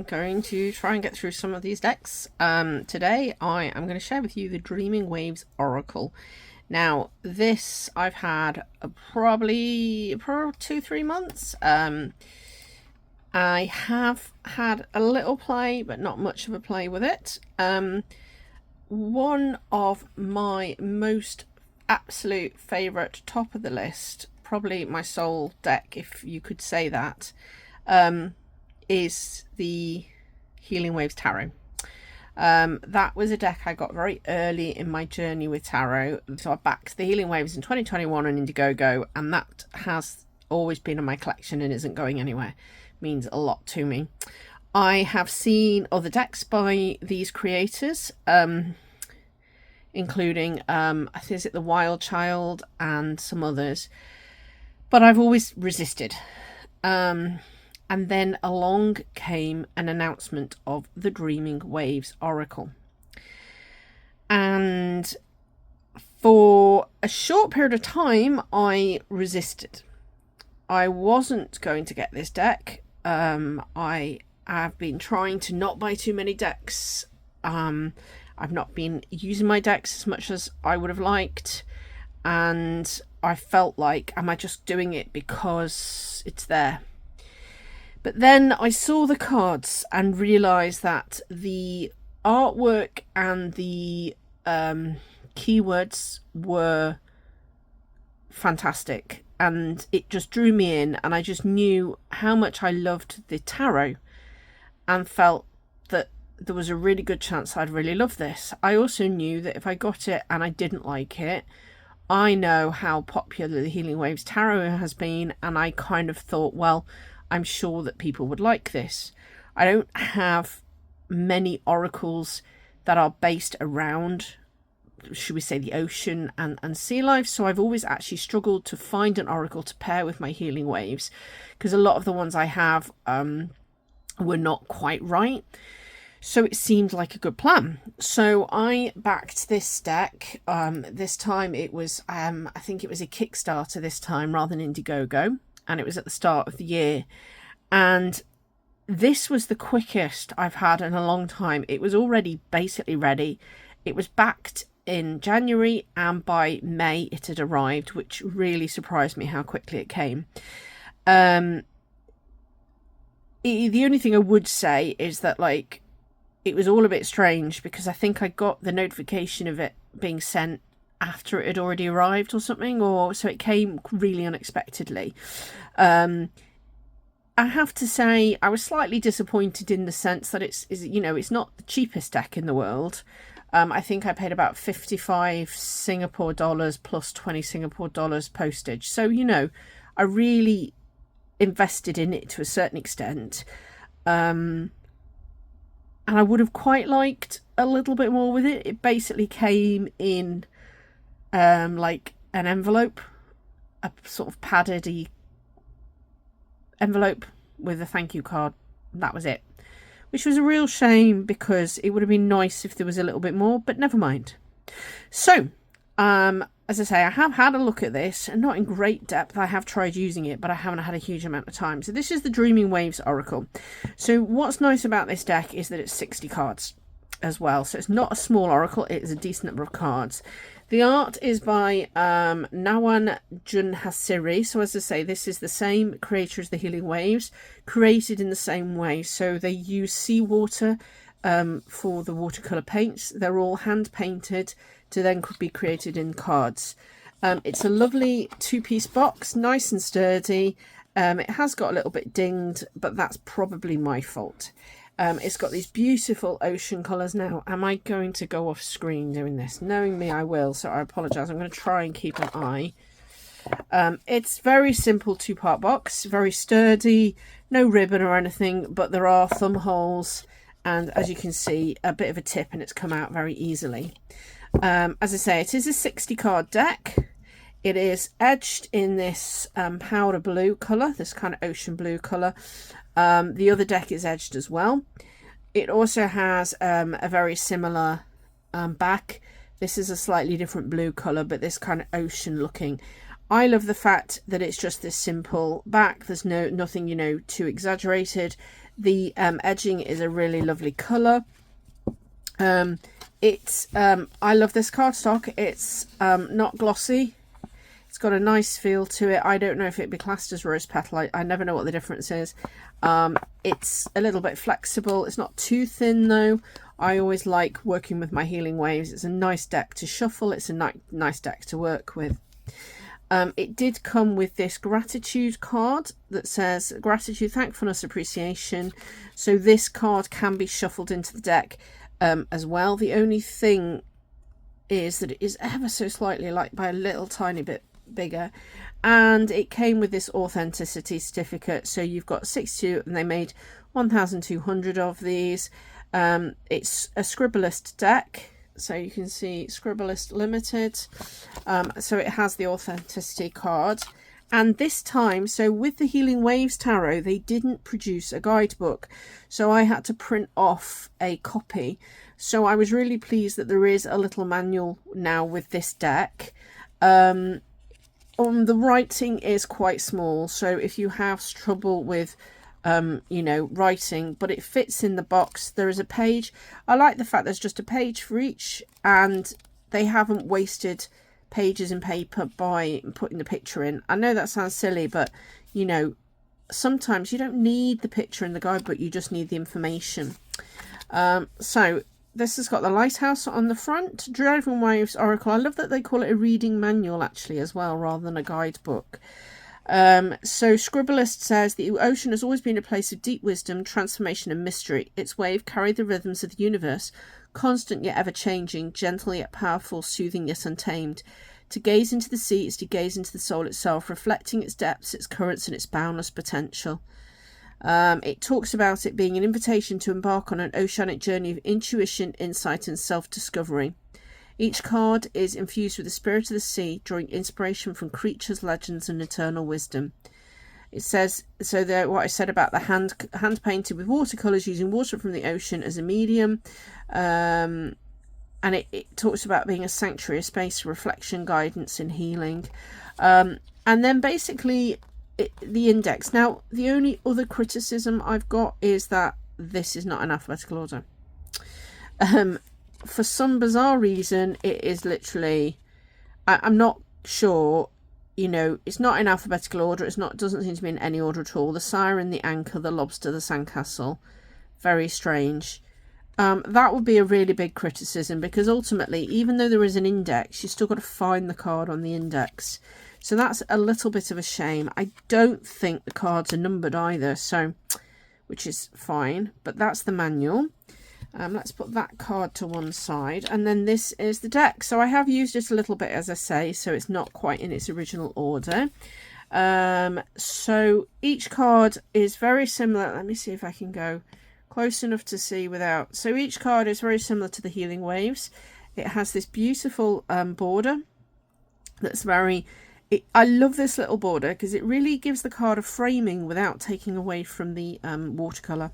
going to try and get through some of these decks. Today I am going to share with you the Dreaming Waves Oracle. Now this I've had probably 2-3 months. I have had a little play, but not much of a play with it. One of my most absolute favourite, top of the list, probably my soul deck, if you could say that, is the Healing Waves Tarot. That was a deck I got very early in my journey with tarot. So I backed the Healing Waves in 2021 on Indiegogo, and that has always been in my collection and isn't going anywhere. Means a lot to me. I have seen other decks by these creators, including I think is it the Wild Child and some others, but I've always resisted. And then along came an announcement of the Dreaming Waves Oracle, and for a short period of time I resisted. I wasn't going to get this deck. I have been trying to not buy too many decks. I've not been using my decks as much as I would have liked, and I felt like, am I just doing it because it's there? But then I saw the cards and realised that the artwork and the keywords were fantastic, and it just drew me in, and I just knew how much I loved the tarot and felt that there was a really good chance I'd really love this. I also knew that if I got it and I didn't like it, I know how popular the Healing Waves Tarot has been, and I kind of thought, well, I'm sure that people would like this. I don't have many oracles that are based around, should we say, the ocean and sea life, so I've always actually struggled to find an oracle to pair with my Healing Waves, because a lot of the ones I have were not quite right. So it seemed like a good plan. So I backed this deck. This time it was, I think it was a Kickstarter this time rather than Indiegogo, and it was at the start of the year. And this was the quickest I've had in a long time. It was already basically ready. It was backed in January, and by May it had arrived, which really surprised me how quickly it came. The only thing I would say is that, like, it was all a bit strange, because I think I got the notification of it being sent after it had already arrived or something, or so it came really unexpectedly. I have to say I was slightly disappointed in the sense that it's not the cheapest deck in the world. I think I paid about 55 Singapore dollars plus 20 Singapore dollars postage. So, I really invested in it to a certain extent. And I would have quite liked a little bit more with it. It basically came in like an envelope, a sort of padded-y envelope with a thank you card. That was it. Which was a real shame, because it would have been nice if there was a little bit more, but never mind. So, as I say, I have had a look at this, and not in great depth. I have tried using it, but I haven't had a huge amount of time. So this is the Dreaming Waves Oracle. So what's nice about this deck is that it's 60 cards as well. So it's not a small oracle, it is a decent number of cards. The art is by Nawan Junhasiri. So as I say, this is the same creator as the Healing Waves, created in the same way. So they use seawater for the watercolour paints. They're all hand painted to then could be created in cards. It's a lovely two-piece box, nice and sturdy. It has got a little bit dinged, but that's probably my fault. It's got these beautiful ocean colours. Now, am I going to go off screen doing this? Knowing me, I will, so I apologise. I'm going to try and keep an eye. It's very simple two-part box, very sturdy, no ribbon or anything, but there are thumb holes, and as you can see, a bit of a tip, and it's come out very easily. As I say, it is a 60 card deck. It is edged in this powder blue colour, this kind of ocean blue colour. The other deck is edged as well. It also has a very similar back. This is a slightly different blue colour, but this kind of ocean looking. I love the fact that it's just this simple back. There's nothing, too exaggerated. The edging is a really lovely colour. I love this cardstock. It's not glossy. It's got a nice feel to it. I don't know if it'd be classed as rose petal. I never know what the difference is. It's a little bit flexible. It's not too thin though. I always like working with my Healing Waves. It's a nice deck to shuffle. It's a nice deck to work with. It did come with this gratitude card that says gratitude, thankfulness, appreciation. So this card can be shuffled into the deck as well. The only thing is that it is ever so slightly, like by a little tiny bit bigger, and it came with this authenticity certificate. So you've got 62, and they made 1,200 of these. It's a Scribblist deck, so you can see Scribblist Limited. So it has the authenticity card, and this time, so with the Healing Waves Tarot, they didn't produce a guidebook, so I had to print off a copy. So I was really pleased that there is a little manual now with this deck. The writing is quite small, so if you have trouble with you know, writing, but it fits in the box. There is a page. I like the fact there's just a page for each, and they haven't wasted pages and paper by putting the picture in. I know that sounds silly, but you know, sometimes you don't need the picture in the guidebook, you just need the information. So this has got the lighthouse on the front, Driving Waves Oracle. I love that they call it a reading manual actually as well, rather than a guidebook. So Scribblist says the ocean has always been a place of deep wisdom, transformation and mystery. Its wave carried the rhythms of the universe, constant yet ever changing, gentle yet powerful, soothing yet untamed. To gaze into the sea is to gaze into the soul itself, reflecting its depths, its currents and its boundless potential. It talks about it being an invitation to embark on an oceanic journey of intuition, insight and self-discovery. Each card is infused with the spirit of the sea, drawing inspiration from creatures, legends and eternal wisdom. It says, so there, what I said about the hand painted with watercolours using water from the ocean as a medium. And it talks about being a sanctuary, a space for reflection, guidance and healing. And then basically the index. Now, the only other criticism I've got is that this is not in alphabetical order. For some bizarre reason, it is literally, I'm not sure, you know, it's not in alphabetical order. It's not, doesn't seem to be in any order at all. The siren, the anchor, the lobster, the sandcastle. Very strange. That would be a really big criticism, because ultimately, even though there is an index, you still got to find the card on the index. So that's a little bit of a shame. I don't think the cards are numbered either, so, which is fine, but that's the manual. Let's put that card to one side, and then this is the deck. So I have used it a little bit, as I say, so it's not quite in its original order. So each card is very similar. Let me see if I can go close enough to see without. So each card is very similar to the Healing Waves. It has this beautiful border that's very... I love this little border because it really gives the card a framing without taking away from the watercolour.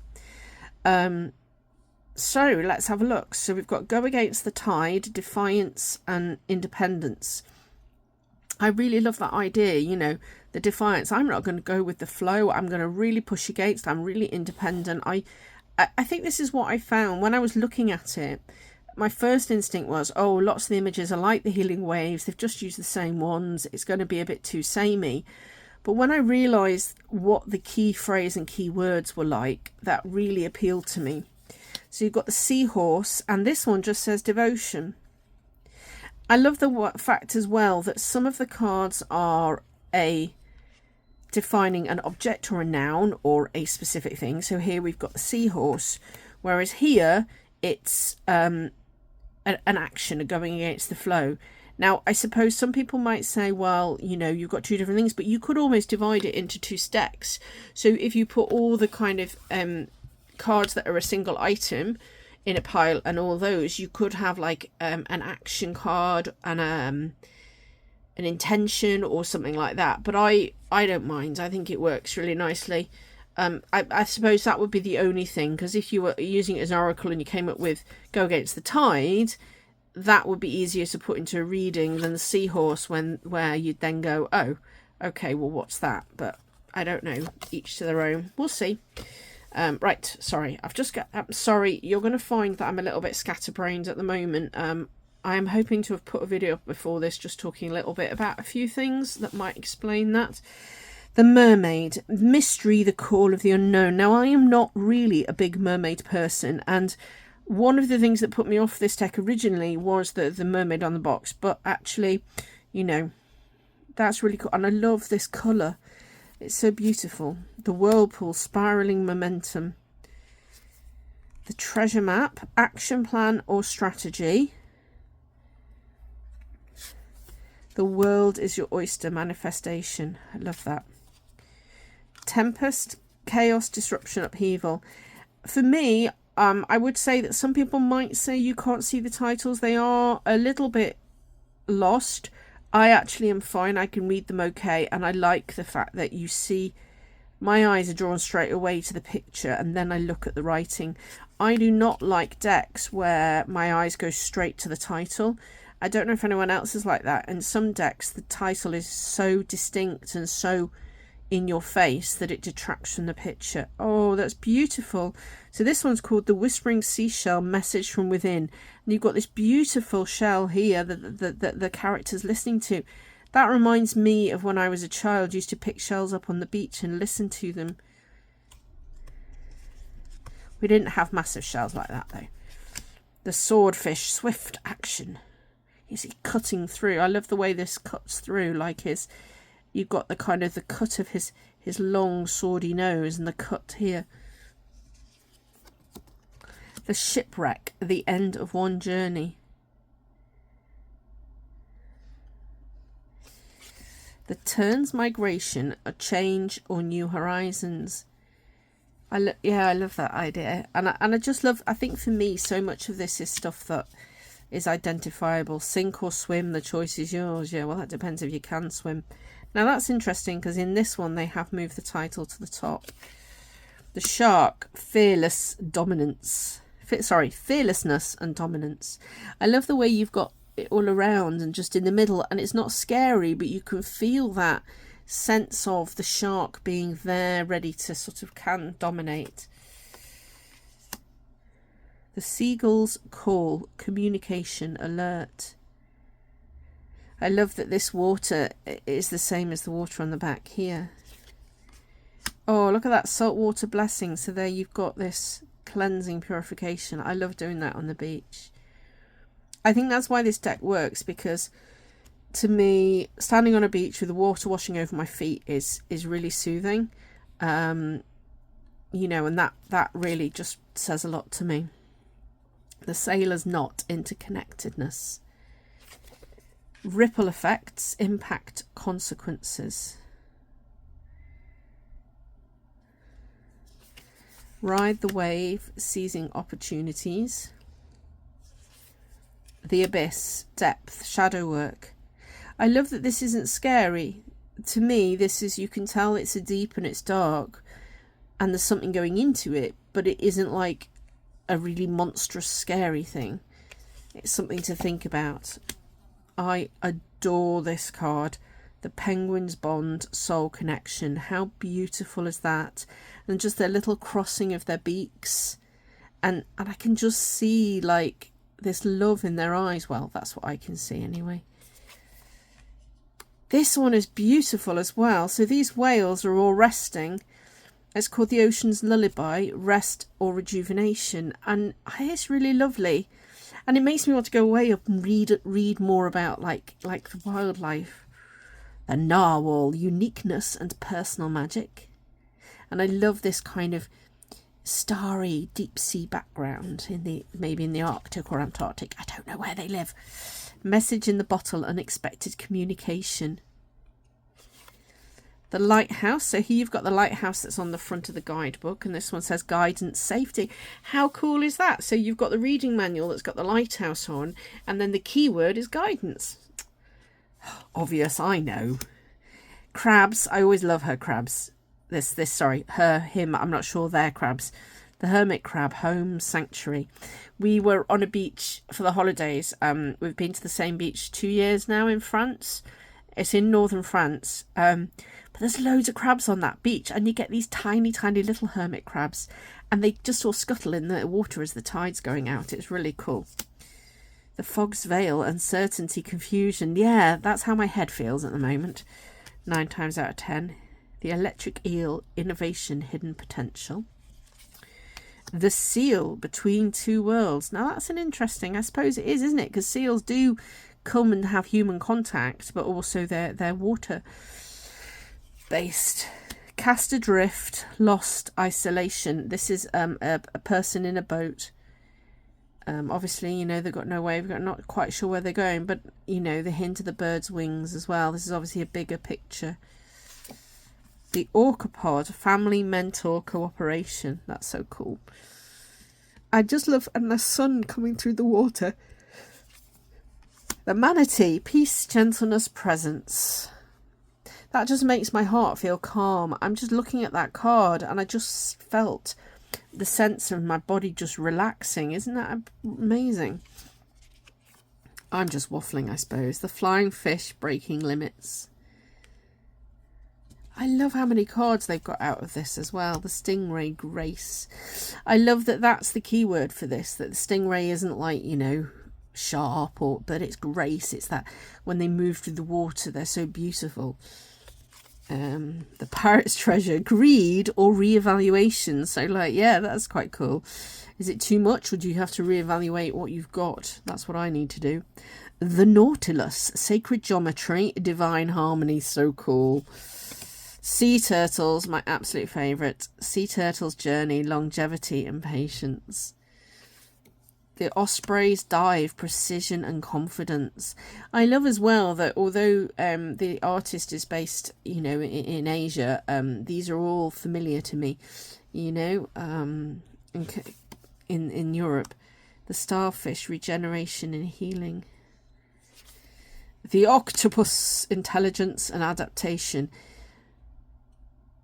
So let's have a look. So we've got Go Against the Tide, Defiance and Independence. I really love that idea, you know, the defiance. I'm not going to go with the flow. I'm going to really push against. I'm really independent. I think this is what I found when I was looking at it. My first instinct was, oh, lots of the images are like the Healing Waves. They've just used the same ones. It's going to be a bit too samey. But when I realised what the key phrase and key words were like, that really appealed to me. So you've got the seahorse, and this one just says devotion. I love the fact as well that some of the cards are defining an object or a noun or a specific thing. So here we've got the seahorse, whereas here it's an action going against the flow. Now, I suppose some people might say, well, you know, you've got two different things, but you could almost divide it into two stacks. So if you put all the kind of cards that are a single item in a pile and all those, you could have like an action card and an intention or something like that. But I don't mind. I think it works really nicely. I suppose that would be the only thing, because if you were using it as an oracle and you came up with Go Against the Tide, that would be easier to put into a reading than the seahorse, where you'd then go, oh, okay, well, what's that? But I don't know, each to their own. We'll see. Right, sorry, I've just got, I'm sorry, you're going to find that I'm a little bit scatterbrained at the moment. I am hoping to have put a video up before this just talking a little bit about a few things that might explain that. The mermaid, mystery, the call of the unknown. Now, I am not really a big mermaid person, and one of the things that put me off this deck originally was the mermaid on the box, but actually, you know, that's really cool, and I love this colour. It's so beautiful. The whirlpool, spiralling momentum. The treasure map, action plan or strategy. The world is your oyster, manifestation. I love that. Tempest, chaos, disruption, upheaval. For me, I would say that some people might say you can't see the titles. They are a little bit lost. I actually am fine. I can read them okay. And I like the fact that you see my eyes are drawn straight away to the picture and then I look at the writing. I do not like decks where my eyes go straight to the title. I don't know if anyone else is like that. In some decks, the title is so distinct and so in your face that it detracts from the picture. Oh, that's beautiful. So this one's called The Whispering Seashell, Message from Within. And you've got this beautiful shell here that the character's listening to. That reminds me of when I was a child, used to pick shells up on the beach and listen to them. We didn't have massive shells like that though. The swordfish, swift action. Is he cutting through? I love the way this cuts through, like his, you've got the kind of the cut of his long swordy nose and the cut here. The shipwreck, the end of one journey. The turns migration, a change or new horizons. I love that idea, and I just love. I think for me, so much of this is stuff that is identifiable. Sink or swim, the choice is yours. Yeah, well, that depends if you can swim. Now that's interesting because in this one they have moved the title to the top. The shark, fearless dominance. Fearlessness and dominance. I love the way you've got it all around and just in the middle, and it's not scary, but you can feel that sense of the shark being there, ready to sort of can dominate. The seagull's call, communication, alert. I love that this water is the same as the water on the back here. Oh, look at that saltwater blessing. So there you've got this cleansing, purification. I love doing that on the beach. I think that's why this deck works, because to me, standing on a beach with the water washing over my feet is really soothing. You know, and that really just says a lot to me. The sailor's knot, interconnectedness. Ripple effects, impact, consequences. Ride the wave, seizing opportunities. The abyss, depth, shadow work. I love that this isn't scary. To me, this is, you can tell it's a deep and it's dark and there's something going into it, but it isn't like a really monstrous, scary thing. It's something to think about. I adore this card. The Penguin's Bond, Soul Connection. How beautiful is that? And just their little crossing of their beaks. And I can just see like this love in their eyes. Well, that's what I can see anyway. This one is beautiful as well. So these whales are all resting. It's called The Ocean's Lullaby, Rest or Rejuvenation. And it's really lovely. And it makes me want to go way up and read more about like the wildlife. The narwhal, uniqueness and personal magic. And I love this kind of starry deep sea background maybe in the Arctic or Antarctic. I don't know where they live. Message in the bottle, unexpected communication. The lighthouse. So here you've got the lighthouse that's on the front of the guidebook, and this one says guidance, safety. How cool is that? So you've got the reading manual that's got the lighthouse on, and then the keyword is guidance. Obvious, I know. Crabs. I always love her crabs. Him, I'm not sure they're crabs. The hermit crab, home, sanctuary. We were on a beach for the holidays. We've been to the same beach 2 years now in France. It's in northern France. But there's loads of crabs on that beach, and you get these tiny, tiny little hermit crabs, and they just all scuttle in the water as the tide's going out. It's really cool. The fog's veil, uncertainty, confusion. Yeah, that's how my head feels at the moment. 9 times out of 10. The electric eel, innovation, hidden potential. The seal, between two worlds. Now that's an interesting, I suppose it is, isn't it? Because seals do come and have human contact, but also they're water based. Cast adrift, lost, isolation. This is a person in a boat. Obviously, you know, they've got no way, not quite sure where they're going, but, you know, the hint of the bird's wings as well. This is obviously a bigger picture. The orcapod, family, mentor, cooperation. That's so cool. I just love, and the sun coming through the water. The manatee, peace, gentleness, presence. That just makes my heart feel calm. I'm just looking at that card and I just felt the sense of my body just relaxing. Isn't that amazing? I'm just waffling, I suppose. The flying fish, breaking limits. I love how many cards they've got out of this as well. The stingray, grace. I love that that's the key word for this, that the stingray isn't like, you know, sharp, but it's grace. It's that when they move through the water, they're so beautiful. The pirate's treasure, greed or reevaluation. So like, yeah, that's quite cool. Is it too much, or do you have to reevaluate what you've got? That's what I need to do. The nautilus, sacred geometry, divine harmony. So cool. Sea turtles, my absolute favourite. Sea turtles' journey, longevity and patience. The osprey's dive, precision and confidence. I love as well that although the artist is based, you know, in Asia, these are all familiar to me, you know, in Europe. The starfish, regeneration and healing. The octopus, intelligence and adaptation.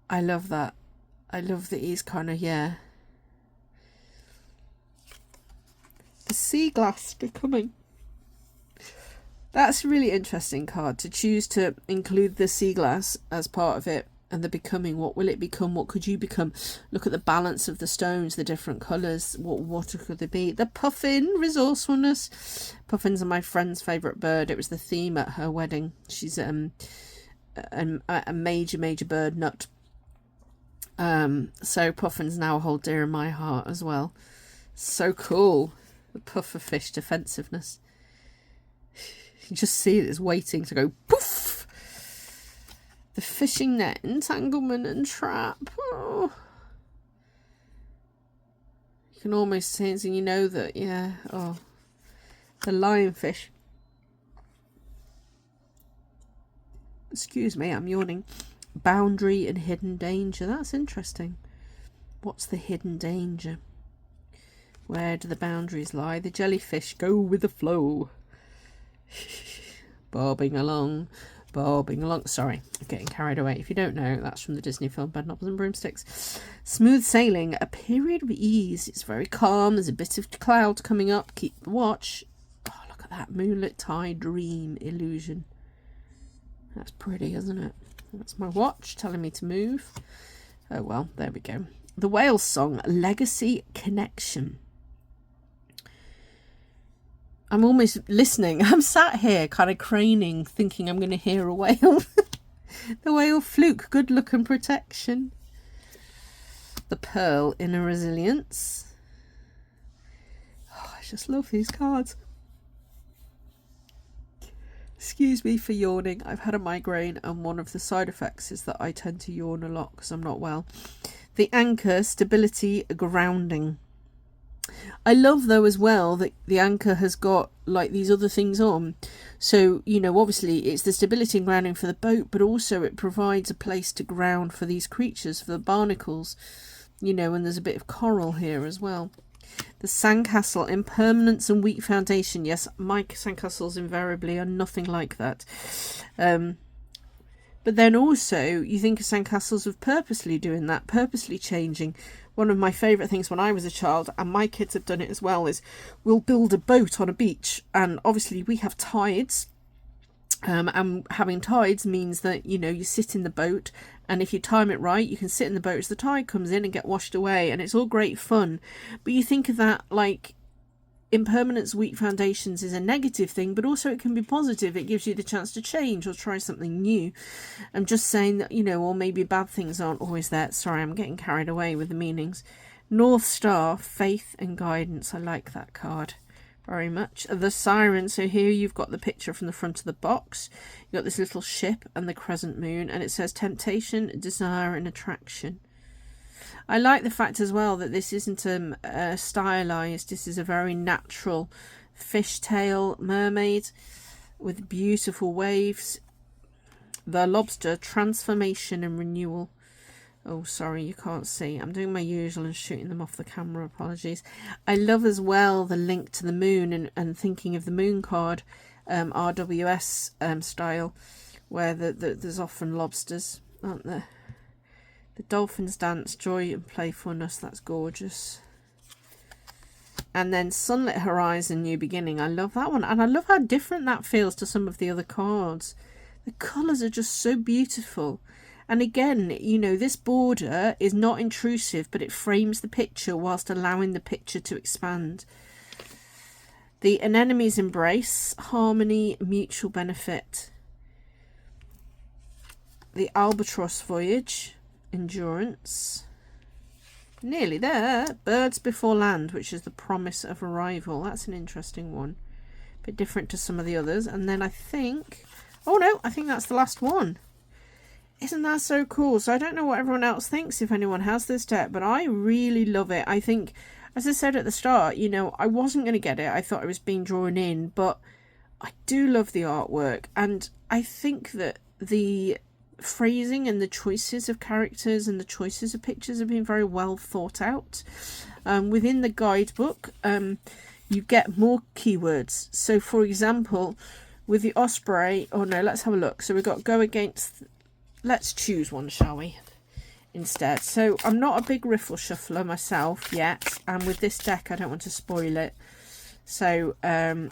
I love that. I love that he's kind of, yeah. The sea glass, becoming. That's a really interesting card to choose to include the sea glass as part of it, and the becoming. What will it become? What could you become? Look at the balance of the stones, the different colours. What water could they be? The puffin, resourcefulness. Puffins are my friend's favourite bird. It was the theme at her wedding. She's a major bird nut. So puffins now hold dear in my heart as well. So cool. The pufferfish, defensiveness. You just see it, it's waiting to go poof. The fishing net, entanglement and trap. Oh. You can almost see it, and you know that, yeah. Oh, the lionfish. Excuse me, I'm yawning. Boundary and hidden danger. That's interesting. What's the hidden danger? Where do the boundaries lie? The jellyfish, go with the flow. Bobbing along. Sorry, I'm getting carried away. If you don't know, that's from the Disney film Bedknobs and Broomsticks. Smooth sailing, a period of ease. It's very calm. There's a bit of cloud coming up. Keep the watch. Oh, look at that. Moonlit tide, dream, illusion. That's pretty, isn't it? That's my watch telling me to move. Oh, well, there we go. The whale song, legacy, connection. I'm almost listening. I'm sat here kind of craning, thinking I'm going to hear a whale. The whale fluke, good luck and protection. The pearl, inner resilience. Oh, I just love these cards. Excuse me for yawning. I've had a migraine, and one of the side effects is that I tend to yawn a lot because I'm not well. The anchor, stability, grounding. I love though as well that the anchor has got like these other things on. So, you know, obviously it's the stability and grounding for the boat, but also it provides a place to ground for these creatures, for the barnacles, you know, and there's a bit of coral here as well. The sandcastle, impermanence and weak foundation. Yes, my sandcastles invariably are nothing like that. But then also you think of sandcastles of purposely doing that, purposely changing. One of my favourite things when I was a child, and my kids have done it as well, is we'll build a boat on a beach, and obviously we have tides, And having tides means that, you know, you sit in the boat, and if you time it right, you can sit in the boat as the tide comes in and get washed away, and it's all great fun. But you think of that like impermanence, weak foundations is a negative thing, but also it can be positive. It gives you the chance to change or try something new. I'm just saying that, you know, or maybe bad things aren't always there. Sorry, I'm getting carried away with the meanings. North Star, faith and guidance. I like that card very much. The Siren. So here you've got the picture from the front of the box. You've got this little ship and the crescent moon, and it says temptation, desire and attraction. I like the fact as well that this isn't stylized. This is a very natural fishtail mermaid with beautiful waves. The lobster, transformation and renewal. Oh, sorry, you can't see. I'm doing my usual and shooting them off the camera. Apologies. I love as well the link to the moon and thinking of the moon card, RWS style, where there's often lobsters, aren't there? The dolphins dance, joy and playfulness. That's gorgeous. And then sunlit horizon, new beginning. I love that one. And I love how different that feels to some of the other cards. The colours are just so beautiful. And again, you know, this border is not intrusive, but it frames the picture whilst allowing the picture to expand. The anemone's embrace, harmony, mutual benefit. The albatross voyage, endurance. Nearly there. Birds before land, which is the promise of arrival. That's an interesting one. A bit different to some of the others. And then I think... oh no, I think that's the last one. Isn't that so cool? So I don't know what everyone else thinks, if anyone has this deck, but I really love it. I think, as I said at the start, you know, I wasn't going to get it. I thought I was being drawn in, but I do love the artwork. And I think that the phrasing and the choices of characters and the choices of pictures have been very well thought out. Within the guidebook, you get more keywords. So, for example, with the osprey, oh no, let's have a look. So we've got go against... let's choose one, shall we, instead. So I'm not a big riffle shuffler myself yet, and with this deck I don't want to spoil it. So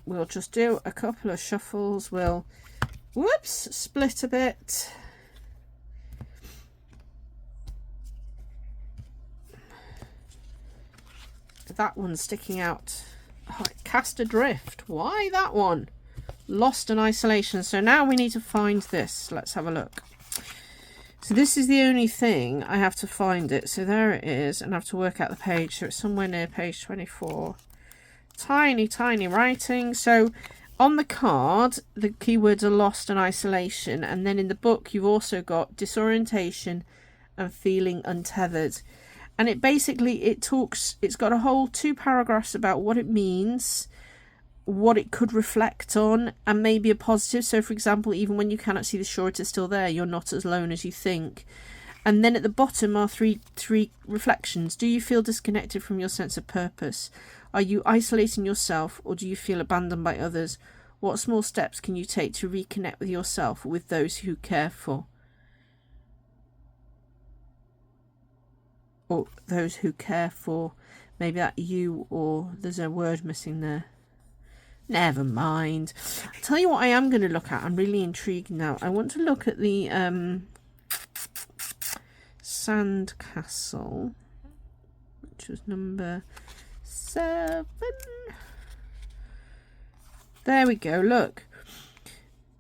we'll just do a couple of shuffles. We'll, whoops, split a bit. That one's sticking out. Oh, cast adrift. Why that one? Lost in isolation. So now we need to find this. Let's have a look. So this is the only thing. I have to find it. So there it is. And I have to work out the page. So it's somewhere near page 24. Tiny, tiny writing. So on the card, the keywords are lost and isolation. And then in the book, you've also got disorientation and feeling untethered. And it basically, it's got a whole 2 paragraphs about what it means, what it could reflect on, and maybe a positive. So for example, even when you cannot see the shore, it is still there. You're not as alone as you think. And then at the bottom are three reflections. Do you feel disconnected from your sense of purpose? Are you isolating yourself, or do you feel abandoned by others? What small steps can you take to reconnect with yourself or with those who care for? Or those who care for. Maybe that you, or there's a word missing there. Never mind. I'll tell you what I am going to look at. I'm really intrigued now. I want to look at the Sandcastle, which was number 7. There we go. Look.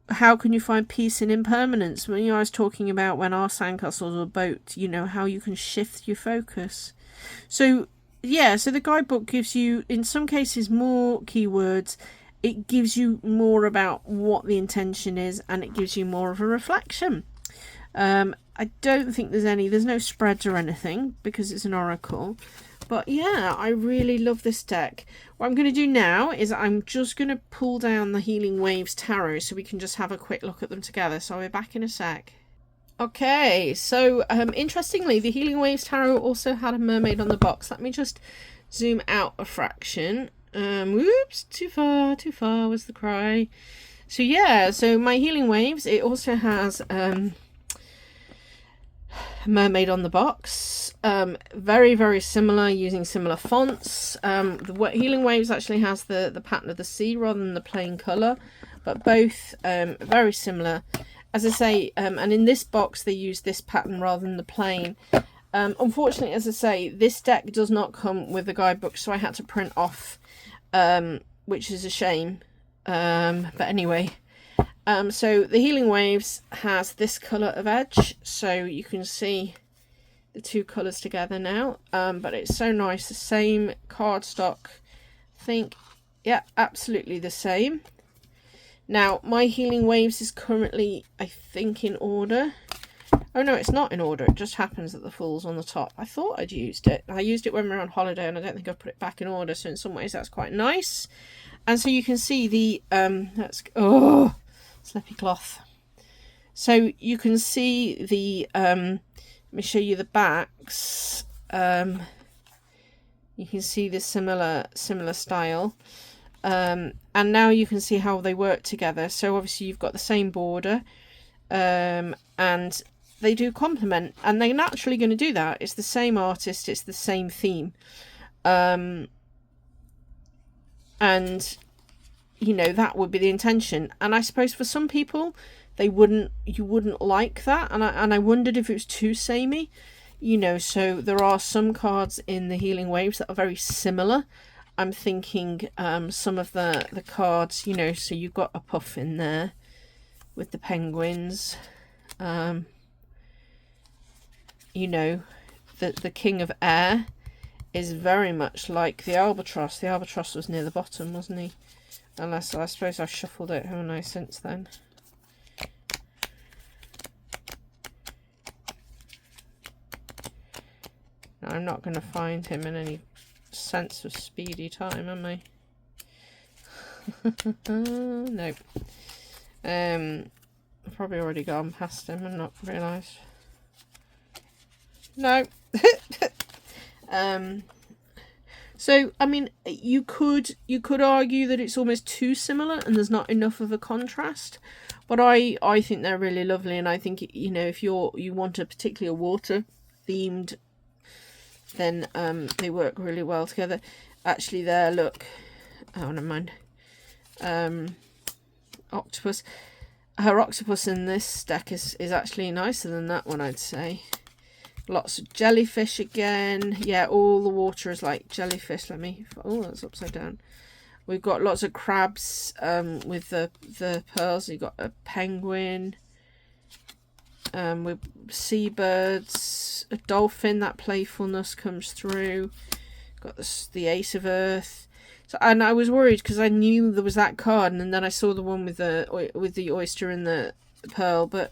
How can you find peace in impermanence? When I was talking about when our sandcastles or boat, you know, how you can shift your focus. So, yeah, so the guidebook gives you, in some cases, more keywords. It gives you more about what the intention is, and it gives you more of a reflection. I don't think there's no spreads or anything because it's an oracle. But yeah, I really love this deck. What I'm going to do now is I'm just going to pull down the Healing Waves Tarot so we can just have a quick look at them together. So I'll be back in a sec. Okay, so interestingly, the Healing Waves Tarot also had a mermaid on the box. Let me just zoom out a fraction. Whoops, too far was the cry. So yeah, so my Healing Waves, it also has a mermaid on the box. Very, very similar, using similar fonts. The Healing Waves actually has the pattern of the sea rather than the plain colour. but both very similar. As I say, and in this box they use this pattern rather than the plain. Unfortunately, as I say, this deck does not come with a guidebook, so I had to print off, which is a shame. But anyway, so the Healing Waves has this colour of edge, so you can see the two colours together now. But it's so nice, the same cardstock. I think, yeah, absolutely the same. Now, my Healing Waves is currently, I think, in order. Oh no, it's not in order. It just happens that the Fool's on the top. I thought I'd used it. I used it when we were on holiday, and I don't think I put it back in order. So in some ways, that's quite nice. And so you can see the slippy cloth. So you can see the let me show you the backs. You can see the similar style. And now you can see how they work together. So obviously you've got the same border, and they do complement, and they're naturally going to do that. It's the same artist, it's the same theme, and you know, that would be the intention. And I suppose for some people you wouldn't like that, and I wondered if it was too samey, you know. So there are some cards in the Healing Waves that are very similar. I'm thinking some of the cards, you know, so you've got a puff in there with the penguins. You know, the King of Air is very much like the albatross. The albatross was near the bottom, wasn't he? Unless, I suppose I've shuffled it, haven't I, since then? Now, I'm not going to find him in any sense of speedy time, am I? Nope. I've probably already gone past him and not realised. No. So I mean, you could argue that it's almost too similar and there's not enough of a contrast, but I think they're really lovely, and I think, you know, if you want a particularly water themed, then they work really well together. Actually, there, look. Oh, never mind. Octopus. Her octopus in this deck is actually nicer than that one, I'd say. Lots of jellyfish again. Yeah, all the water is like jellyfish. Let me... Oh, that's upside down. We've got lots of crabs with the pearls. You've got a penguin. With seabirds. A dolphin. That playfulness comes through. Got the Ace of Earth. So, and I was worried because I knew there was that card, and then I saw the one with the oyster and the pearl. But,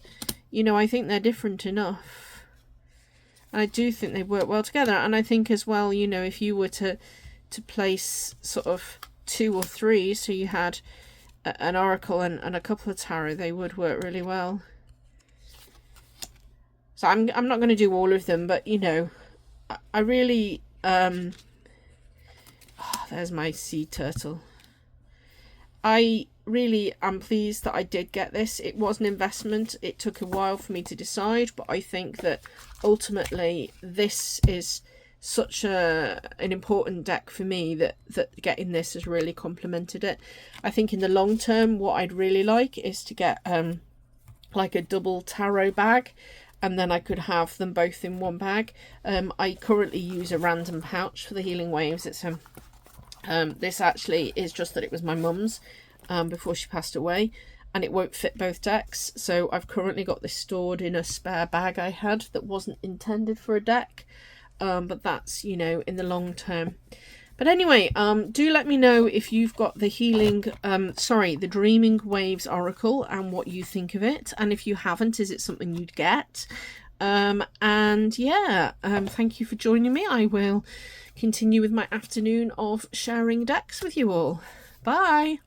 you know, I think they're different enough. I do think they work well together, and I think as well, you know, if you were to place sort of 2 or 3, so you had an oracle and a couple of tarot, they would work really well. So I'm not going to do all of them, but, you know, I really there's my sea turtle. I really am pleased that I did get this. It was an investment. It took a while for me to decide, but I think that ultimately this is such an important deck for me that getting this has really complemented it. I think in the long term, what I'd really like is to get like a double tarot bag, and then I could have them both in one bag. I currently use a random pouch for the Healing Waves. It's this actually is just that it was my mum's before she passed away, and it won't fit both decks, so I've currently got this stored in a spare bag I had that wasn't intended for a deck, but that's, you know, in the long term. But anyway, do let me know if you've got the the Dreaming Waves Oracle and what you think of it, and if you haven't, is it something you'd get? And yeah, thank you for joining me. I will continue with my afternoon of sharing decks with you all. Bye.